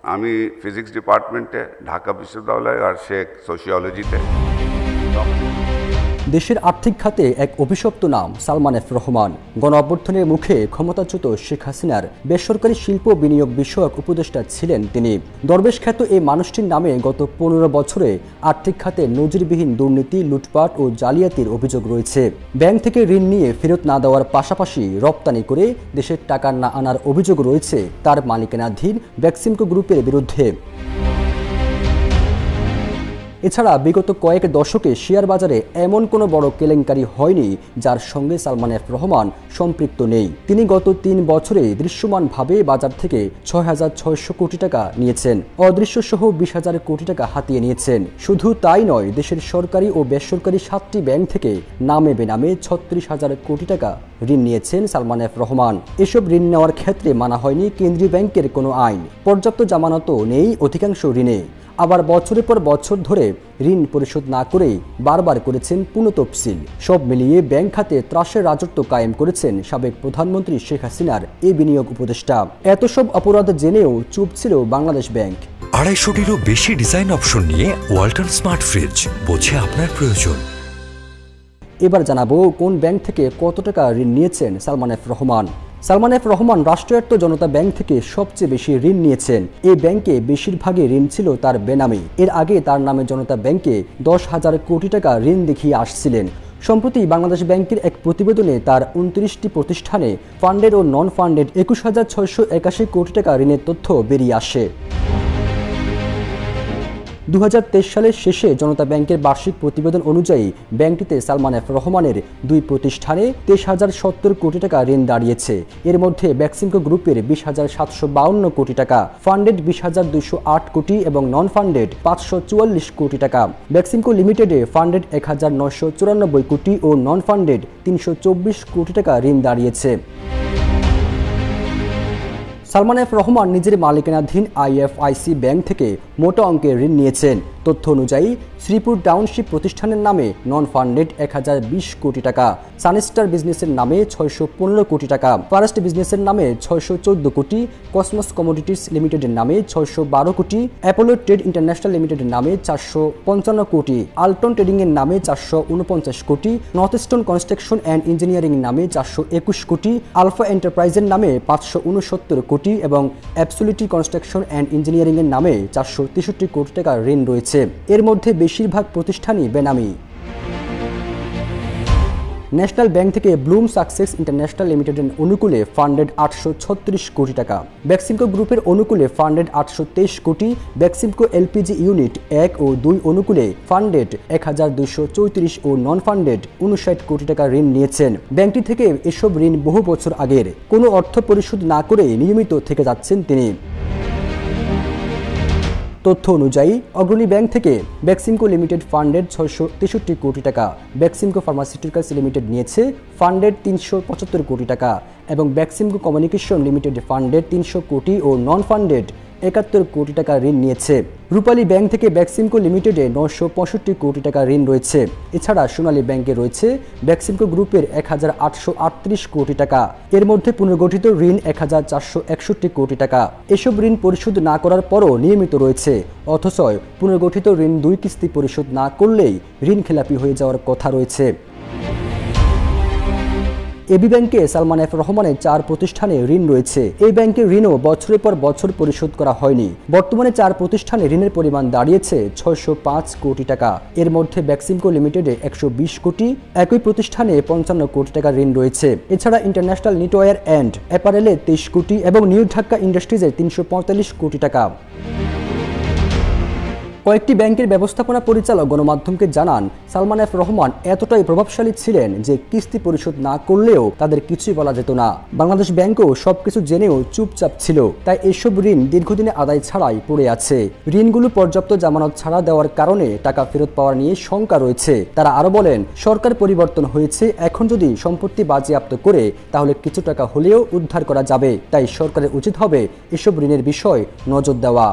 আমি ফিজিক্স ডিপার্টমেন্টে ঢাকা বিশ্ববিদ্যালয় আর শেখ সোশিওলজিতে। দেশের আর্থিক খাতে এক অভিশপ্ত নাম সালমান এফ রহমান। গণঅভ্যুত্থানের মুখে ক্ষমতাচ্যুত শেখ হাসিনার বেসরকারি শিল্প বিনিয়োগ বিষয়ক উপদেষ্টা ছিলেন তিনি। দরবেশ খ্যাত এই মানুষটির নামে গত 15 বছরে আর্থিক খাতে নজিরবিহীন দুর্নীতি, লুটপাট ও জালিয়াতির অভিযোগ রয়েছে। ব্যাংক থেকে ঋণ নিয়ে ফেরত না দেওয়ার পাশাপাশি রপ্তানি করে দেশের টাকা না আনার অভিযোগ রয়েছে তার মালিকানাধীন বেক্সিমকো গ্রুপের বিরুদ্ধে। এছাড়া বিগত কয়েক দশকে শেয়ার বাজারে এমন কোনো বড় কেলেঙ্কারি হয়নি যার সঙ্গে সালমান এফ রহমান সম্পৃক্ত নেই। তিনি গত 3 বছরে দৃশ্যমানভাবে বাজার থেকে 6,600 কোটি টাকা নিয়েছেন, অদৃশ্য সহ 20,000 কোটি টাকা হাতিয়ে নিয়েছেন। শুধু তাই নয়, দেশের সরকারি ও বেসরকারি 7টি ব্যাংক থেকে নামে বেনামে 36,000 কোটি টাকা ঋণ নিয়েছেন সালমান এফ রহমান। এসব ঋণ নেওয়ার ক্ষেত্রে মানা হয়নি কেন্দ্রীয় ব্যাংকের কোনো আইন, পর্যাপ্ত জামানতও নেই অধিকাংশ ঋণে। আবার বছরের পর বছর ধরে ঋণ পরিশোধ না করেই বারবার করেছেন পুনঃতফসিল। সব মিলিয়ে ব্যাংক খাতে ত্রাসের রাজত্ব কায়েম করেছেন সাবেক প্রধানমন্ত্রী শেখ হাসিনার এই বিনিয়োগ উপদেষ্টা। এত সব অপরাধ জেনেও চুপ ছিল বাংলাদেশ ব্যাংক। 250-টিরও বেশি ডিজাইন অপশন নিয়ে ওয়ালটন স্মার্ট ফ্রিজ, বোঝে আপনার প্রয়োজন। এবার জানাবো কোন ব্যাংক থেকে কত টাকা ঋণ নিয়েছেন সালমান এফ রহমান। সালমান এফ রহমান রাষ্ট্রায়ত্ত জনতা ব্যাংক থেকে সবচেয়ে বেশি ঋণ নিয়েছেন। এই ব্যাংকে বেশিরভাগই ঋণ ছিল তার বেনামে। এর আগে তার নামে জনতা ব্যাংকে 10,000 কোটি টাকা ঋণ দেখিয়ে আসছিলেন। সম্প্রতি বাংলাদেশ ব্যাংকের এক প্রতিবেদনে তার 29টি প্রতিষ্ঠানে ফান্ডেড ও নন ফান্ডেড 21,681 কোটি টাকা ঋণের তথ্য বেরিয়ে আসে। 2023 সালের শেষে জনতা ব্যাংকের বার্ষিক প্রতিবেদন অনুযায়ী ব্যাংকটিতে সালমান এফ রহমানের 2 প্রতিষ্ঠানে 23,070 কোটি টাকা ঋণ দাঁড়িয়েছে। এর মধ্যে বেক্সিমকো গ্রুপের 20,752 কোটি টাকা, ফান্ডেড 20,208 কোটি এবং নন ফান্ডেড 544 কোটি টাকা। বেক্সিমকো লিমিটেডে ফান্ডেড 1,994 কোটি ও নন ফান্ডেড 324 কোটি টাকা ঋণ দাঁড়িয়েছে। সালমান এফ রহমান নিজের মালিকানাধীন IFIC ব্যাংক থেকে মোটা অঙ্কের ঋণ নিয়েছেন। তথ্য অনুযায়ী শ্রীপুর টাউনশিপ প্রতিষ্ঠানের নামে নন ফান্ডেড 1,020 কোটি টাকা, সানস্টার বিজনেসের নামে 615 কোটি টাকা, ফরেস্ট বিজনেসের নামে 614 কোটি, কসমস কমোডিটিস লিমিটেডের নামে 612 কোটি, অ্যাপোলো ট্রেড ইন্টারন্যাশনাল লিমিটেডের নামে 455 কোটি, আলটন ট্রেডিংয়ের নামে 449 কোটি, নর্থ ইস্টার্ন কনস্ট্রাকশন অ্যান্ড ইঞ্জিনিয়ারিংয়ের নামে 421 কোটি, আলফা এন্টারপ্রাইজের নামে 569 কোটি এবং অ্যাবসোলিউটি কনস্ট্রাকশন অ্যান্ড ইঞ্জিনিয়ারিংয়ের নামে 463 কোটি টাকা ঋণ রয়েছে। এর মধ্যে বেশিরভাগ প্রতিষ্ঠানই বেনামি। ন্যাশনাল ব্যাংক থেকে ব্লুম সাকসেস ইন্টারন্যাশনাল লিমিটেডের অনুকূলে ফান্ডেড 836 কোটি টাকা, বেক্সিমকো গ্রুপের অনুকূলে ফান্ডেড 823 কোটি, বেক্সিমকো LPG ইউনিট 1 ও 2 অনুকূলে ফান্ডেড 1,234 ও নন ফান্ডেড 59 কোটি টাকা ঋণ নিয়েছেন। ব্যাংকটি থেকে এসব ঋণ বহু বছর আগের, কোনো অর্থ পরিশোধ না করে নিয়মিত থেকে যাচ্ছেন তিনি। তথ্য অনুযায়ী অগ্রণী ব্যাংক থেকে বেক্সিমকো লিমিটেড ফান্ডেড 663 কোটি টাকা, বেক্সিমকো ফার্মাসিউটিক্যালস লিমিটেড নিয়েছে ফান্ডেড 375 কোটি টাকা এবং বেক্সিমকো কমিউনিকেশন লিমিটেড ফান্ডেড 300 কোটি ও নন ফান্ডেড 71 কোটি টাকা ঋণ নিয়েছে। রূপালী ব্যাংক থেকে বেক্সিমকো লিমিটেডে 965 কোটি টাকা ঋণ রয়েছে। এছাড়া সোনালী ব্যাংকে রয়েছে বেক্সিমকো গ্রুপের 1,838 কোটি টাকা। এর মধ্যে পুনর্গঠিত ঋণ 1,461 কোটি টাকা। এসব ঋণ পরিশোধ না করার পরও নিয়মিত রয়েছে, অথচ পুনর্গঠিত ঋণ 2 কিস্তি পরিশোধ না করলেই ঋণ খেলাপি হয়ে যাওয়ার কথা রয়েছে। এবি ব্যাংকে সালমান এফ রহমানের 4 প্রতিষ্ঠানে ঋণ রয়েছে। এই ব্যাংকের ঋণও বছরের পর বছর পরিশোধ করা হয়নি। বর্তমানে 4 প্রতিষ্ঠানে ঋণের পরিমাণ দাঁড়িয়েছে 605 কোটি টাকা। এর মধ্যে বেক্সিমকো লিমিটেডে 120 কোটি, একই প্রতিষ্ঠানে 55 কোটি টাকা ঋণ রয়েছে। এছাড়া ইন্টারন্যাশনাল নিটওয়্যার অ্যান্ড অ্যাপারেলে 23 কোটি এবং নিউ ঢাকা ইন্ডাস্ট্রিজে 345 কোটি টাকা। কয়েকটি ব্যাংকের ব্যবস্থাপনা পরিচালক গণমাধ্যমকে জানান, সালমান এফ রহমান এতটাই প্রভাবশালী ছিলেন যে কিস্তি পরিশোধ না করলেও তাদের কিছুই বলা যেত না। বাংলাদেশ ব্যাংকও সবকিছু জেনেও চুপচাপ ছিল, তাই এসব ঋণ দীর্ঘদিনে আদায় ছাড়াই পড়ে আছে। ঋণগুলো পর্যাপ্ত জামানত ছাড়া দেওয়ার কারণে টাকা ফেরত পাওয়ার নিয়ে শঙ্কা রয়েছে। তারা আরও বলেন, সরকার পরিবর্তন হয়েছে, এখন যদি সম্পত্তি বাজেয়াপ্ত করে তাহলে কিছু টাকা হলেও উদ্ধার করা যাবে। তাই সরকারের উচিত হবে এসব ঋণের বিষয় নজর দেওয়া।